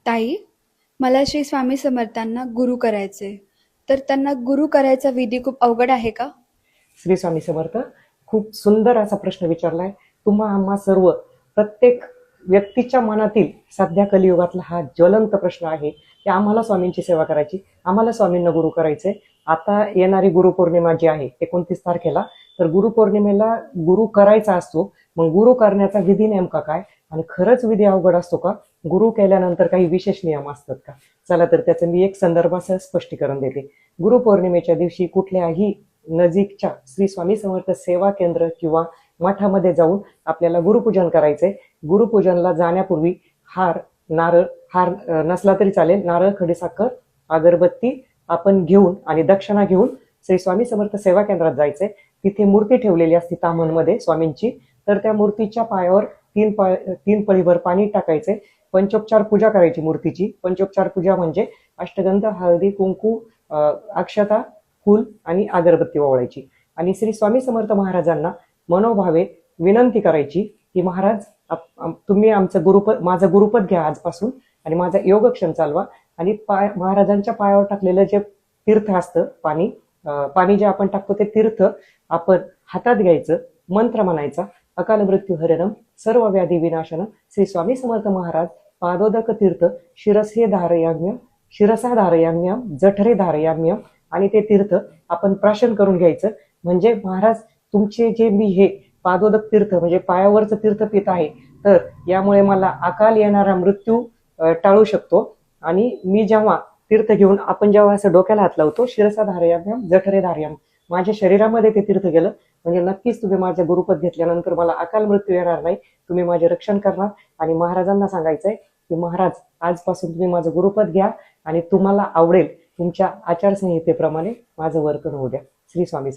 ताई, मला श्री स्वामी समर्थांना गुरु करायचे, तर त्यांना गुरु करायचा विधी खूप अवघड आहे का? श्री स्वामी समर्थ. खूप सुंदर असा प्रश्न विचारलाय. तुम्हा आम्हा सर्व प्रत्येक व्यक्तीच्या मनातील सध्या कलियुगातला हा ज्वलंत प्रश्न आहे की आम्हाला स्वामींची सेवा करायची, आम्हाला स्वामींना गुरु करायचे. आता येणारी गुरुपौर्णिमा जी आहे 29 तारखेला, तर गुरुपौर्णिमेला गुरु करायचा असतो. मग गुरु करण्याचा विधी नेमका काय आणि खरंच विधी अवघड असतो का? गुरु केल्यानंतर काही विशेष नियम असतात का? चला तर त्याचं मी एक संदर्भासह स्पष्टीकरण देते. गुरुपौर्णिमेच्या दिवशी कुठल्याही नजीकच्या श्री स्वामी समर्थ सेवा केंद्र किंवा मठामध्ये जाऊन आपल्याला गुरुपूजन करायचंय. गुरुपूजनला जाण्यापूर्वी हार नसला तरी चालेल, नारळ, खडीसाखर, अगरबत्ती आपण घेऊन आणि दक्षिणा घेऊन श्री स्वामी समर्थ सेवा केंद्रात जायचंय. तिथे मूर्ती ठेवलेली असते ताम्हणमध्ये स्वामींची, तर त्या मूर्तीच्या पायावर तीन पळीभर पाणी टाकायचे. पंचोपचार पूजा करायची मूर्तीची. पंचोपचार पूजा म्हणजे अष्टगंध, हळदी, कुंकू, अक्षता, फूल आणि अगरबत्ती ओवाळायची. आणि श्री स्वामी समर्थ महाराजांना मनोभावे विनंती करायची की महाराज, तुम्ही माझं गुरुपद घ्या आजपासून आणि माझा योगक्षम चालवा. आणि महाराजांच्या पायावर टाकलेलं जे तीर्थ असतं, पाणी जे आपण टाकतो ते तीर्थ आपण हातात घ्यायचं, मंत्र म्हणायचा, अकाल मृत्यू हरणम सर्व व्याधी विनाशनम श्री स्वामी समर्थ महाराज पादोदक तीर्थ शिरसा धारयाम्यम जठरे धारयाम्यम. आणि ते तीर्थ आपण प्राशन करून घ्यायचं. म्हणजे महाराज, तुमचे जे मी हे पादोदक तीर्थ म्हणजे पायावरचं तीर्थ पित आहे, तर यामुळे मला अकाल येणारा मृत्यू टाळू शकतो. आणि मी जेव्हा तीर्थ घेऊन आपण जेव्हा असं डोक्याला हात लावतो, शिरसा धारयाम्यम जठरे धारयाम, माझ्या शरीरामध्ये ते तीर्थ गेलं म्हणजे नक्कीच तुम्ही माझ्या गुरुपद घेतल्यानंतर मला अकाल मृत्यू येणार नाही, तुम्ही माझे रक्षण करणार. आणि महाराजांना सांगायचंय की महाराज, आजपासून तुम्ही माझं गुरुपद घ्या आणि तुम्हाला आवडेल तुमच्या आचारसंहितेप्रमाणे माझं वर्तन होऊ द्या. श्री स्वामी.